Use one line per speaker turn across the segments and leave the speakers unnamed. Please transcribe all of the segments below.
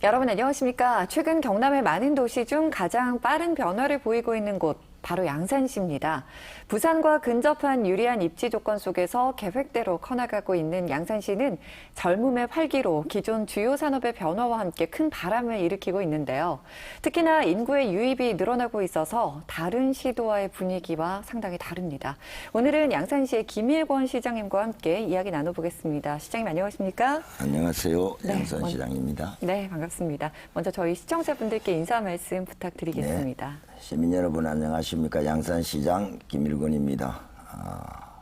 여러분 안녕하십니까? 최근 경남의 많은 도시 중 가장 빠른 변화를 보이고 있는 곳 바로 양산시입니다. 부산과 근접한 유리한 입지 조건 속에서 계획대로 커나가고 있는 양산시는 젊음의 활기로 기존 주요 산업의 변화와 함께 큰 바람을 일으키고 있는데요. 특히나 인구의 유입이 늘어나고 있어서 다른 시도와의 분위기와 상당히 다릅니다. 오늘은 양산시의 김일권 시장님과 함께 이야기 나눠보겠습니다. 시장님 안녕하십니까?
안녕하세요. 양산시장입니다.
네, 반갑습니다. 먼저 저희 시청자분들께 인사 말씀 부탁드리겠습니다.
네. 시민 여러분 안녕하십니까? 양산시장 김일권입니다.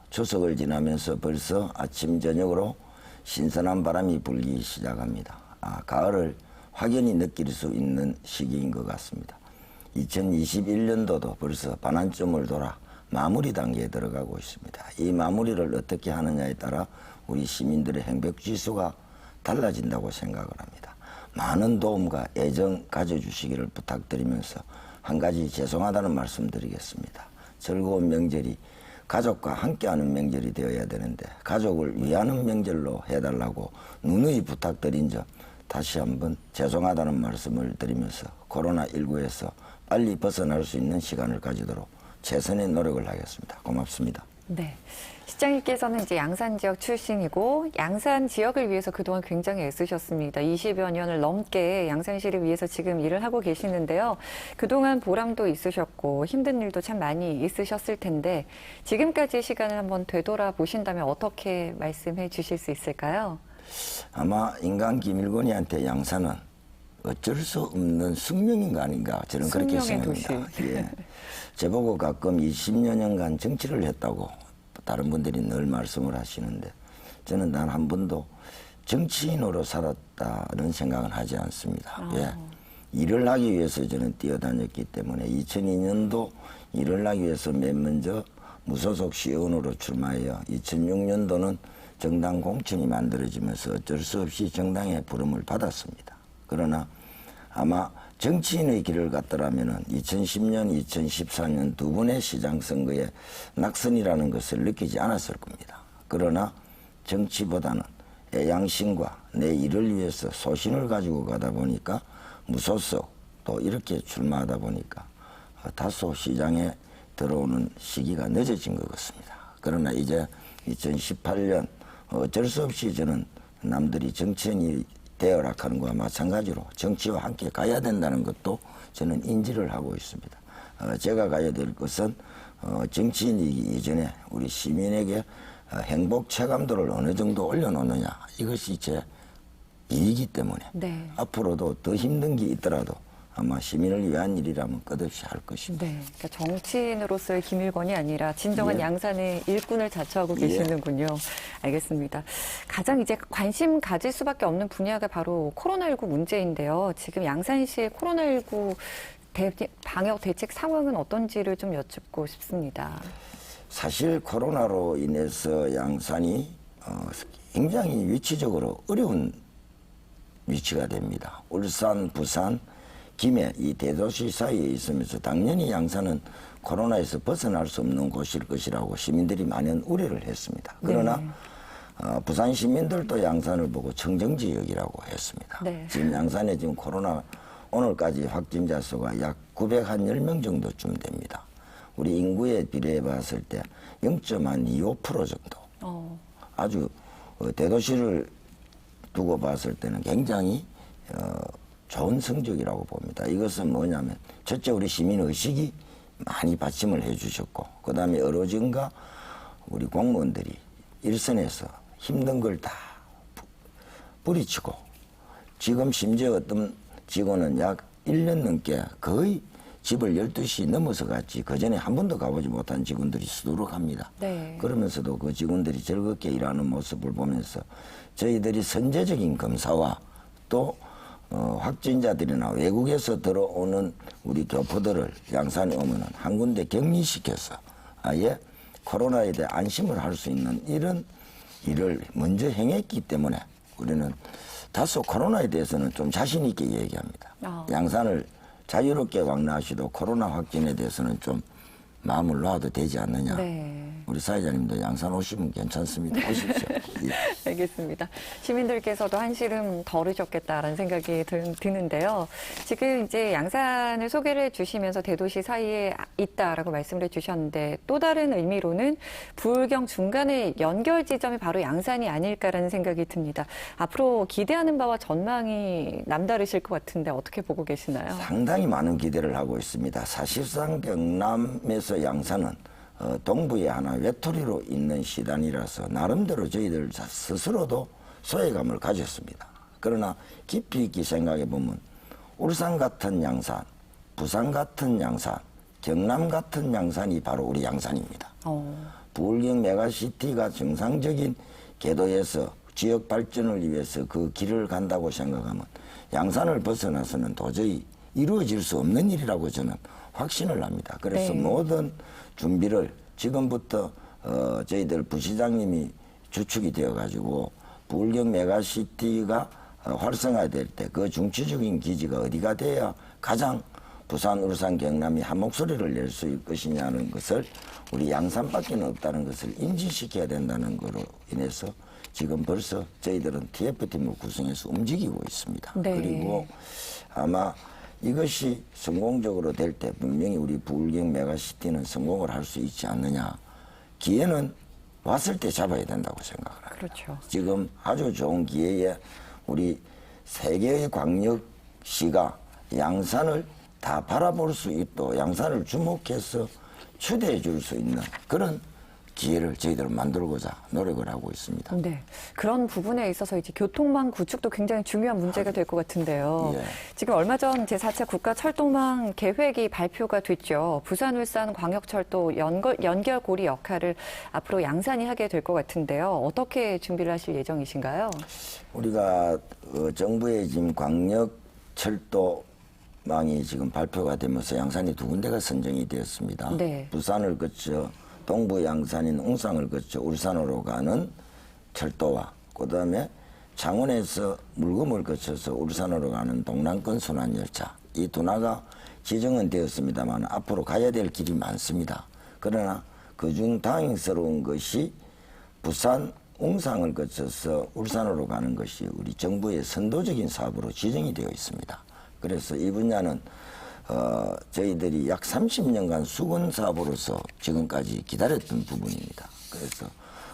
추석을 지나면서 벌써 아침 저녁으로 신선한 바람이 불기 시작합니다. 가을을 확연히 느낄 수 있는 시기인 것 같습니다. 2021년도도 벌써 반환점을 돌아 마무리 단계에 들어가고 있습니다. 이 마무리를 어떻게 하느냐에 따라 우리 시민들의 행복지수가 달라진다고 생각을 합니다. 많은 도움과 애정 가져주시기를 부탁드리면서 한 가지 죄송하다는 말씀 드리겠습니다. 즐거운 명절이 가족과 함께하는 명절이 되어야 되는데 가족을 위하는 명절로 해달라고 누누이 부탁드린 점 다시 한번 죄송하다는 말씀을 드리면서 코로나19에서 빨리 벗어날 수 있는 시간을 가지도록 최선의 노력을 하겠습니다. 고맙습니다.
네. 시장님께서는 이제 양산 지역 출신이고 양산 지역을 위해서 그동안 굉장히 애쓰셨습니다. 20여 년을 넘게 양산시를 위해서 지금 일을 하고 계시는데요. 그동안 보람도 있으셨고 힘든 일도 참 많이 있으셨을 텐데 지금까지의 시간을 한번 되돌아보신다면 어떻게 말씀해 주실 수 있을까요?
아마 인간 김일권이한테 양산은 어쩔 수 없는 숙명인 거 아닌가 저는 그렇게 생각합니다. 예. 저보고 가끔 20여 년간 정치를 했다고 다른 분들이 늘 말씀을 하시는데 저는 단 한 번도 정치인으로 살았다는 생각은 하지 않습니다. 예. 일을 하기 위해서 저는 뛰어다녔기 때문에 2002년도 일을 하기 위해서 맨 먼저 무소속 시의원으로 출마하여 2006년도는 정당 공천이 만들어지면서 어쩔 수 없이 정당의 부름을 받았습니다. 그러나 아마 정치인의 길을 갔더라면 2010년, 2014년 두 번의 시장 선거에 낙선이라는 것을 느끼지 않았을 겁니다. 그러나 정치보다는 애양심과 내 일을 위해서 소신을 가지고 가다 보니까 무소속 또 이렇게 출마하다 보니까 다소 시장에 들어오는 시기가 늦어진 것 같습니다. 그러나 이제 2018년 어쩔 수 없이 저는 남들이 정치인이 되어라 하는 것과 마찬가지로 정치와 함께 가야 된다는 것도 저는 인지를 하고 있습니다. 제가 가야 될 것은 정치인이기 이전에 우리 시민에게 행복 체감도를 어느 정도 올려놓느냐 이것이 제 일이기 때문에
네.
앞으로도 더 힘든 게 있더라도 아마 시민을 위한 일이라면 끝없이 할 것입니다.
네, 그러니까 정치인으로서의 김일권이 아니라 진정한
예.
양산의 일꾼을 자처하고 계시는군요. 알겠습니다. 가장 이제 관심 가질 수밖에 없는 분야가 바로 코로나19 문제인데요. 지금 양산시의 코로나19 방역 대책 상황은 어떤지를 좀 여쭙고 싶습니다.
사실 코로나로 인해서 양산이 굉장히 위치적으로 어려운 위치가 됩니다. 울산, 부산, 김해 이 대도시 사이에 있으면서 당연히 양산은 코로나에서 벗어날 수 없는 곳일 것이라고 시민들이 많은 우려를 했습니다. 그러나 부산 시민들도 양산을 보고 청정지역이라고 했습니다. 네. 지금 양산에 지금 코로나 오늘까지 확진자 수가 약 910명 정도쯤 됩니다. 우리 인구에 비례해 봤을 때 0.25% 정도. 아주 대도시를 두고 봤을 때는 굉장히 좋은 성적이라고 봅니다. 이것은 뭐냐면 첫째 우리 시민의식이 많이 받침을 해주셨고 그 다음에 어르신과 우리 공무원들이 일선에서 힘든 걸 다 뿌리치고 지금 심지어 어떤 직원은 약 1년 넘게 거의 집을 12시 넘어서 갔지 그전에 한 번도 가보지 못한 직원들이 수두룩합니다. 네. 그러면서도 그 직원들이 즐겁게 일하는 모습을 보면서 저희들이 선제적인 검사와 또 확진자들이나 외국에서 들어오는 우리 교포들을 양산에 오면은 한 군데 격리시켜서 아예 코로나에 대해 안심을 할 수 있는 이런 일을 먼저 행했기 때문에 우리는 다소 코로나에 대해서는 좀 자신 있게 얘기합니다. 양산을 자유롭게 왕래하시도 코로나 확진에 대해서는 좀 마음을 놔도 되지 않느냐. 네. 우리 사회자님도 양산 오시면 괜찮습니다. 오십시오.
알겠습니다. 시민들께서도 한시름 덜으셨겠다라는 생각이 드는데요. 지금 이제 양산을 소개를 해주시면서 대도시 사이에 있다라고 말씀을 해주셨는데 또 다른 의미로는 부울경 중간의 연결 지점이 바로 양산이 아닐까라는 생각이 듭니다. 앞으로 기대하는 바와 전망이 남다르실 것 같은데 어떻게 보고 계시나요?
상당히 많은 기대를 하고 있습니다. 사실상 경남에서 양산은 동부에 하나 외톨이로 있는 시단이라서 나름대로 저희들 스스로도 소외감을 가졌습니다. 그러나 깊이 있게 생각해 보면 울산 같은 양산, 부산 같은 양산, 경남 같은 양산이 바로 우리 양산입니다. 부울경 메가시티가 정상적인 궤도에서 지역 발전을 위해서 그 길을 간다고 생각하면 양산을 벗어나서는 도저히 이루어질 수 없는 일이라고 저는 확신을 합니다. 그래서
네.
모든 준비를 지금부터 저희들 부시장님이 주축이 되어가지고 부울경 메가시티가 활성화될 때 그 중추적인 기지가 어디가 돼야 가장 부산, 울산, 경남이 한 목소리를 낼 수 있을 것이냐는 것을 우리 양산밖에 없다는 것을 인지시켜야 된다는 것으로 인해서 지금 벌써 저희들은 TF팀을 구성해서 움직이고 있습니다.
네.
그리고 아마 이것이 성공적으로 될 때 분명히 우리 부울경 메가시티는 성공을 할 수 있지 않느냐. 기회는 왔을 때 잡아야 된다고 생각을 합니다.
그렇죠.
지금 아주 좋은 기회에 우리 세 개의 광역시가 양산을 다 바라볼 수 있도록 양산을 주목해서 추대해 줄 수 있는 그런 기회를 저희들은 만들고자 노력을 하고 있습니다.
네. 그런 부분에 있어서 이제 교통망 구축도 굉장히 중요한 문제가 될 것 같은데요.
예.
지금 얼마 전 제4차 국가철도망 계획이 발표가 됐죠. 부산, 울산 광역철도 연결고리 역할을 앞으로 양산이 하게 될 것 같은데요. 어떻게 준비를 하실 예정이신가요?
우리가 정부의 지금 광역철도망이 지금 발표가 되면서 양산이 두 군데가 선정이 되었습니다.
네.
부산을 거쳐 동부 양산인 웅상을 거쳐 울산으로 가는 철도와 그다음에 창원에서 물금을 거쳐서 울산으로 가는 동남권 순환열차 이 둔화가 지정은 되었습니다만 앞으로 가야 될 길이 많습니다. 그러나 그중 다행스러운 것이 부산 웅상을 거쳐서 울산으로 가는 것이 우리 정부의 선도적인 사업으로 지정이 되어 있습니다. 그래서 이 분야는 저희들이 약 30년간 수건 사업으로서 지금까지 기다렸던 부분입니다. 그래서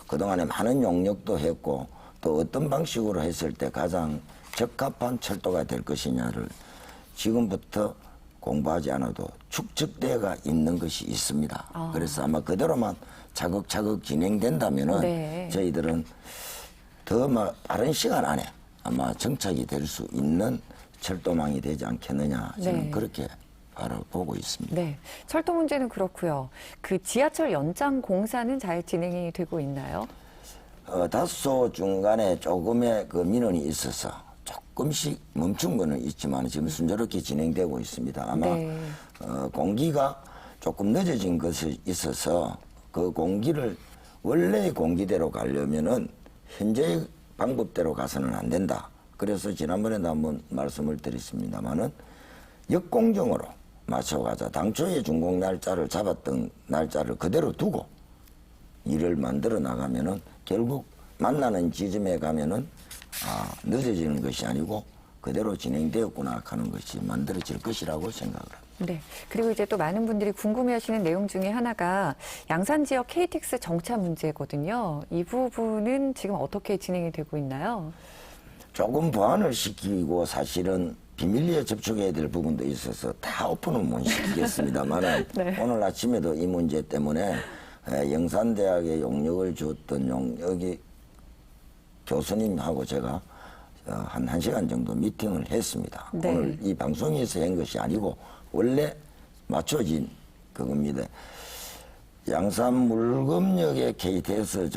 그동안에 많은 용역도 했고 또 어떤 방식으로 했을 때 가장 적합한 철도가 될 것이냐를 지금부터 공부하지 않아도 축적대가 있는 것이 있습니다. 그래서 아마 그대로만 차곡차곡 진행된다면은
네.
저희들은 더 빠른 시간 안에 아마 정착이 될 수 있는 철도망이 되지 않겠느냐 저는
네.
그렇게 바라보고 있습니다.
네. 철도 문제는 그렇고요. 그 지하철 연장 공사는 잘 진행이 되고 있나요?
다소 중간에 조금의 그 민원이 있어서 조금씩 멈춘 거는 있지만 지금 순조롭게 진행되고 있습니다. 아마
네.
공기가 조금 늦어진 것이 있어서 그 공기를 원래의 공기대로 가려면은 현재의 방법대로 가서는 안 된다. 그래서 지난번에도 한번 말씀을 드렸습니다마는 역공정으로 맞춰가자. 당초에 준공 날짜를 잡았던 날짜를 그대로 두고 일을 만들어 나가면은 결국 만나는 지점에 가면은 늦어지는 것이 아니고 그대로 진행되었구나 하는 것이 만들어질 것이라고 생각을 합니다.
네. 그리고 이제 또 많은 분들이 궁금해하시는 내용 중에 하나가 양산 지역 KTX 정차 문제거든요. 이 부분은 지금 어떻게 진행이 되고 있나요?
조금 보완을 시키고 사실은 비밀리에 접촉해야 될 부분도 있어서 다 오픈은 못 시키겠습니다만
네.
오늘 아침에도 이 문제 때문에 영산대학에 용역을 줬던 용역이 교수님하고 제가 한 1시간 정도 미팅을 했습니다.
네.
오늘 이 방송에서 한 것이 아니고 원래 맞춰진 그겁니다. 양산 물금역의 KTX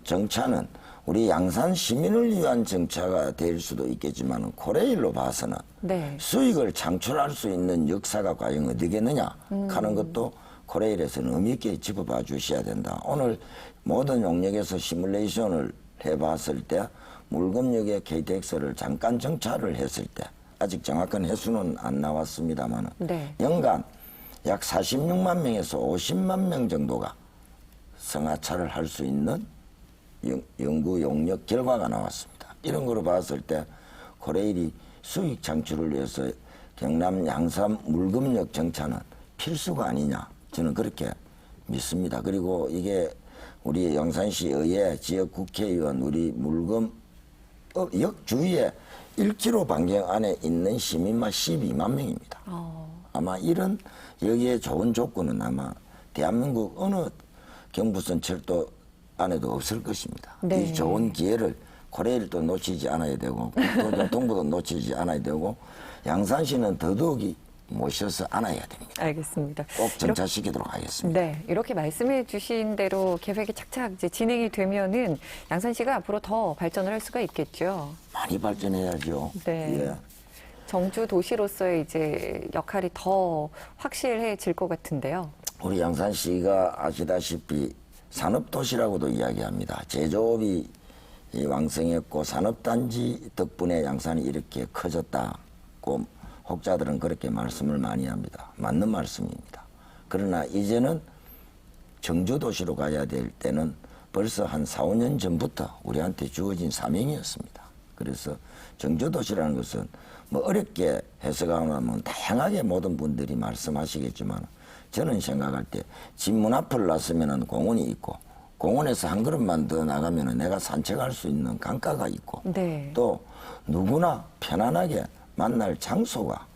정차는 우리 양산 시민을 위한 정차가 될 수도 있겠지만 코레일로 봐서는
네.
수익을 창출할 수 있는 역사가 과연 어디겠느냐 하는 것도 코레일에서는 의미 있게 짚어봐 주셔야 된다. 오늘 모든 용역에서 시뮬레이션을 해봤을 때 물금역의 KTX를 잠깐 정차를 했을 때 아직 정확한 횟수는 안 나왔습니다만
네.
연간 약 46만 명에서 50만 명 정도가 승하차를 할 수 있는 연구 용역 결과가 나왔습니다. 이런 거로 봤을 때 코레일이 수익 창출을 위해서 경남 양산 물금역 정차는 필수가 아니냐, 저는 그렇게 믿습니다. 그리고 이게 우리 양산시 의회 지역 국회의원 우리 물금 역 주위에 1km 반경 안에 있는 시민만 12만 명입니다. 아마 이런 여기에 좋은 조건은 아마 대한민국 어느 경부선 철도 안에도 없을 것입니다.
네.
이 좋은 기회를 코레일도 놓치지 않아야 되고 국토교통부도 놓치지 않아야 되고 양산시는 더더욱이 모셔서 안아야 됩니다.
알겠습니다.
꼭 정차시키도록 하겠습니다.
네, 이렇게 말씀해 주신 대로 계획이 착착 이제 진행이 되면은 양산시가 앞으로 더 발전을 할 수가 있겠죠.
많이 발전해야죠.
네.
예.
정주 도시로서의 이제 역할이 더 확실해질 것 같은데요.
우리 양산시가 아시다시피 산업도시라고도 이야기합니다. 제조업이 왕성했고 산업단지 덕분에 양산이 이렇게 커졌다고 혹자들은 그렇게 말씀을 많이 합니다. 맞는 말씀입니다. 그러나 이제는 정주도시로 가야 될 때는 벌써 한 4, 5년 전부터 우리한테 주어진 사명이었습니다. 그래서 정주도시라는 것은 뭐 어렵게 해석하면 다양하게 모든 분들이 말씀하시겠지만 저는 생각할 때 집 문 앞을 나서면은 공원이 있고 공원에서 한 걸음만 더 나가면은 내가 산책할 수 있는 강가가 있고
네.
또 누구나 편안하게 만날 장소가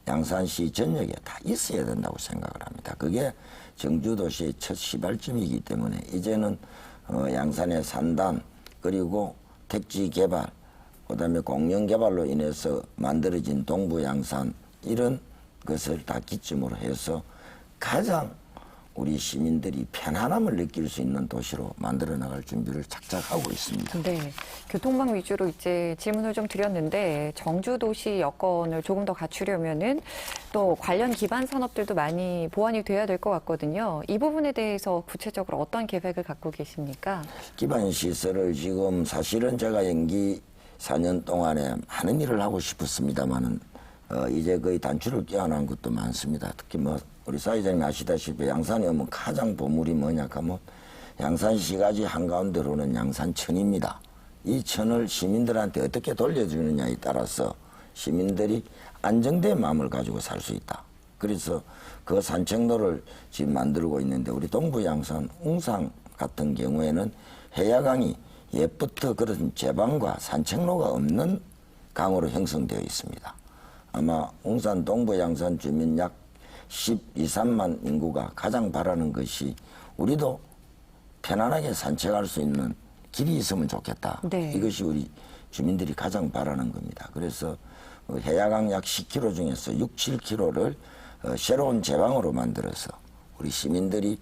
양산시 전역에 다 있어야 된다고 생각을 합니다. 그게 정주도시의 첫 시발점이기 때문에 이제는 양산의 산단 그리고 택지 개발 그다음에 공영 개발로 인해서 만들어진 동부 양산 이런 것을 다 기점으로 해서 가장 우리 시민들이 편안함을 느낄 수 있는 도시로 만들어 나갈 준비를 착착 하고 있습니다.
네, 교통망 위주로 이제 질문을 좀 드렸는데 정주도시 여건을 조금 더 갖추려면은 또 관련 기반 산업들도 많이 보완이 돼야 될 것 같거든요. 이 부분에 대해서 구체적으로 어떤 계획을 갖고 계십니까?
기반 시설을 지금 사실은 제가 연기 4년 동안에 많은 일을 하고 싶었습니다만은 이제 거의 단추를 껴안은 것도 많습니다. 특히 뭐 우리 사회자님이 아시다시피 양산에 오면 가장 보물이 뭐냐 하면 양산시가지 한가운데로는 양산천입니다. 이 천을 시민들한테 어떻게 돌려주느냐에 따라서 시민들이 안정된 마음을 가지고 살 수 있다. 그래서 그 산책로를 지금 만들고 있는데 우리 동부 양산 웅산 같은 경우에는 해야강이 옛부터 그런 제방과 산책로가 없는 강으로 형성되어 있습니다. 아마 웅산 동부 양산 주민 약 12, 3만 인구가 가장 바라는 것이 우리도 편안하게 산책할 수 있는 길이 있으면 좋겠다.
네.
이것이 우리 주민들이 가장 바라는 겁니다. 그래서 해야강 약 10km 중에서 6, 7km를 새로운 제방으로 만들어서 우리 시민들이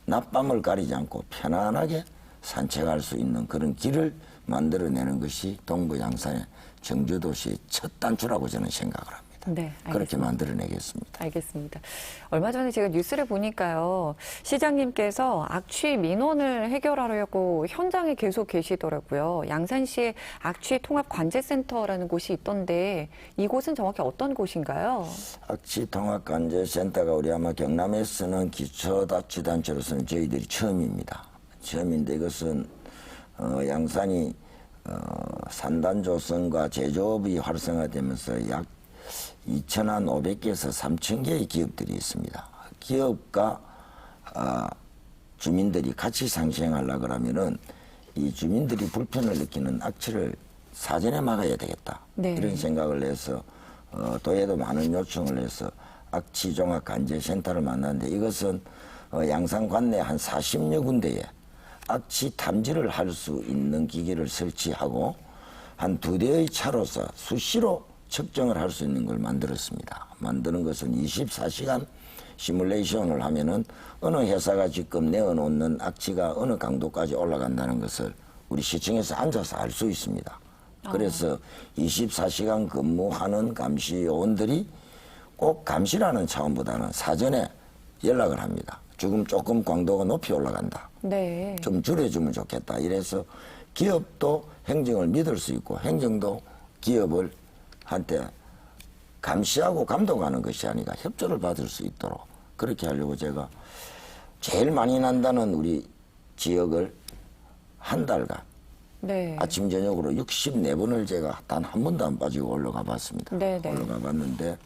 낮밤을 가리지 않고 편안하게 산책할 수 있는 그런 길을 만들어내는 것이 동부 양산의 정주도시의 첫 단추라고 저는 생각을 합니다.
네, 알겠습니다.
그렇게 만들어내겠습니다.
알겠습니다. 얼마 전에 제가 뉴스를 보니까요. 시장님께서 악취 민원을 해결하려고 현장에 계속 계시더라고요. 양산시에 악취 통합 관제센터라는 곳이 있던데 이곳은 정확히 어떤 곳인가요?
악취 통합 관제센터가 우리 아마 경남에서는 기초자치단체로서는 저희들이 처음입니다. 처음인데 이것은 양산이 산단 조성과 제조업이 활성화되면서 약 2,500개에서 3,000개의 기업들이 있습니다. 기업과 주민들이 같이 상생하려고 하면은 이 주민들이 불편을 느끼는 악취를 사전에 막아야 되겠다.
네.
이런 생각을 해서 도에도 많은 요청을 해서 악취 종합 관제센터를 만났는데 이것은 양산 관내 한 40여 군데에 악취 탐지를 할 수 있는 기기를 설치하고 한 2대의 차로서 수시로 측정을 할 수 있는 걸 만들었습니다. 만드는 것은 24시간 시뮬레이션을 하면은 어느 회사가 지금 내어놓는 악취가 어느 강도까지 올라간다는 것을 우리 시청에서 앉아서 알 수 있습니다. 그래서 24시간 근무하는 감시 요원들이 꼭 감시라는 차원보다는 사전에 연락을 합니다. 지금 조금 광도가 높이 올라간다.
네.
좀 줄여주면 좋겠다. 이래서 기업도 행정을 믿을 수 있고 행정도 기업을 한테 감시하고 감독하는 것이 아니라 협조를 받을 수 있도록 그렇게 하려고 제가 제일 많이 난다는 우리 지역을 한 달간
네.
아침 저녁으로 64번을 제가 단 한 번도 안 빠지고 올라가 봤습니다.
네네.
올라가 봤는데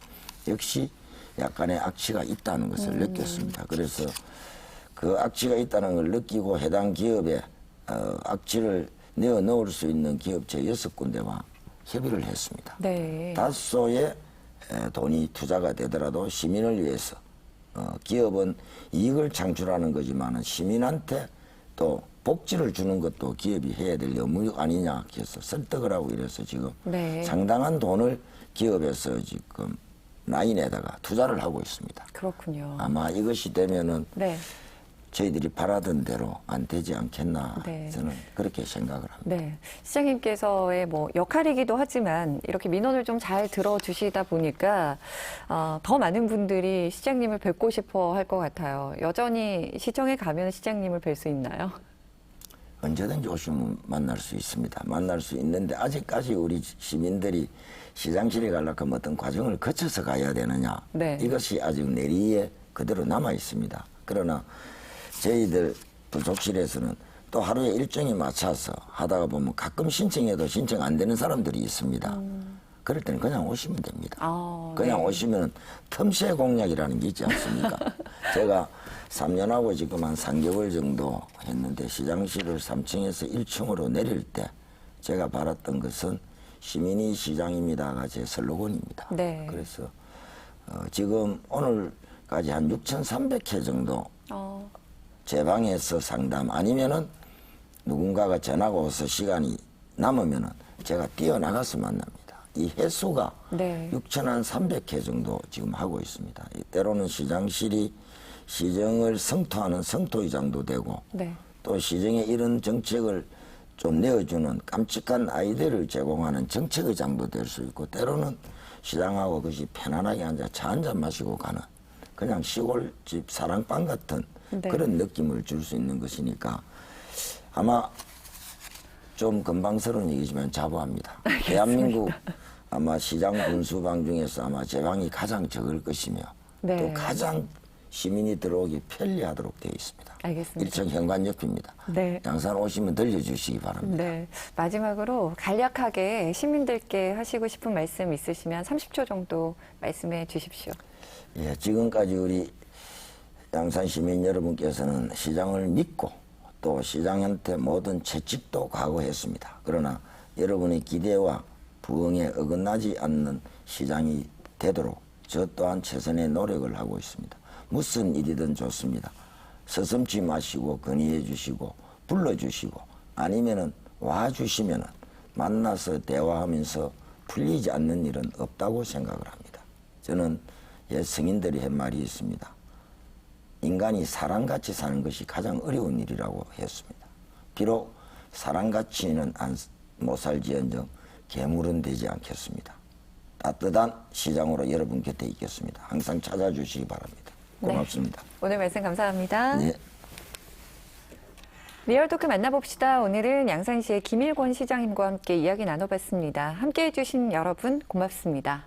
역시 약간의 악취가 있다는 것을 느꼈습니다. 그래서 그 악취가 있다는 걸 느끼고 해당 기업에 악취를 내어 넣을 수 있는 기업체 6군데와 협의를 했습니다.
네.
다소의 돈이 투자가 되더라도 시민을 위해서 기업은 이익을 창출하는 거지만 시민한테 또 복지를 주는 것도 기업이 해야 될 의무 아니냐 해서 설득을 하고 이래서 지금
네.
상당한 돈을 기업에서 지금 라인에다가 투자를 하고 있습니다.
그렇군요.
아마 이것이 되면은
네.
저희들이 바라던 대로 안 되지 않겠나
네.
저는 그렇게 생각을 합니다.
네. 시장님께서의 뭐 역할이기도 하지만 이렇게 민원을 좀 잘 들어주시다 보니까 더 많은 분들이 시장님을 뵙고 싶어 할 것 같아요. 여전히 시청에 가면 시장님을 뵐 수 있나요?
언제든지 오시면 만날 수 있습니다. 만날 수 있는데 아직까지 우리 시민들이 시장실에 가려고 하면 어떤 과정을 거쳐서 가야 되느냐.
네.
이것이 아직 내리에 그대로 남아 있습니다. 그러나 저희들 부속실에서는 또 하루에 일정에 맞춰서 하다가 보면 가끔 신청해도 신청 안 되는 사람들이 있습니다. 그럴 때는 그냥 오시면 됩니다. 그냥
네.
오시면 틈새 공략이라는 게 있지 않습니까? 제가 3년하고 지금 한 3개월 정도 했는데 시장실을 3층에서 1층으로 내릴 때 제가 바랐던 것은 시민이 시장입니다가 제 슬로건입니다.
네.
그래서 지금 오늘까지 한 6,300회 정도
어,
제 방에서 상담 아니면은 누군가가 전화가 와서 시간이 남으면은 제가 뛰어나가서 만납니다. 이 횟수가
네.
6,300회 정도 지금 하고 있습니다. 때로는 시장실이 시정을 성토하는 성토의장도 되고
네.
또 시정에 이런 정책을 좀 내어주는 깜찍한 아이디어를 제공하는 정책의장도 될 수 있고 때로는 시장하고 그것이 편안하게 앉아 차 한잔 마시고 가는 그냥 시골집 사랑방 같은
네.
그런 느낌을 줄 수 있는 것이니까 아마 좀 건방스러운 얘기지만 자부합니다. 대한민국 아마 시장 분수방 중에서 아마 제 방이 가장 적을 것이며
네.
또 가장 시민이 들어오기 편리하도록 되어 있습니다.
알겠습니다.
1층 현관 옆입니다.
네.
양산 오시면 들려주시기 바랍니다.
네. 마지막으로 간략하게 시민들께 하시고 싶은 말씀 있으시면 30초 정도 말씀해 주십시오.
예, 지금까지 우리 양산 시민 여러분께서는 시장을 믿고 또 시장한테 모든 채찍도 각오했습니다. 그러나 여러분의 기대와 부응에 어긋나지 않는 시장이 되도록 저 또한 최선의 노력을 하고 있습니다. 무슨 일이든 좋습니다. 서슴지 마시고 건의해 주시고 불러주시고 아니면은 와주시면은 만나서 대화하면서 풀리지 않는 일은 없다고 생각을 합니다. 저는 옛 성인들이 한 말이 있습니다. 인간이 사람같이 사는 것이 가장 어려운 일이라고 했습니다. 비록 사람같이는 못 살지언정 괴물은 되지 않겠습니다. 따뜻한 시장으로 여러분 곁에 있겠습니다. 항상 찾아주시기 바랍니다. 고맙습니다.
네. 오늘 말씀 감사합니다.
네.
리얼토크 만나봅시다. 오늘은 양산시의 김일권 시장님과 함께 이야기 나눠봤습니다. 함께해 주신 여러분 고맙습니다.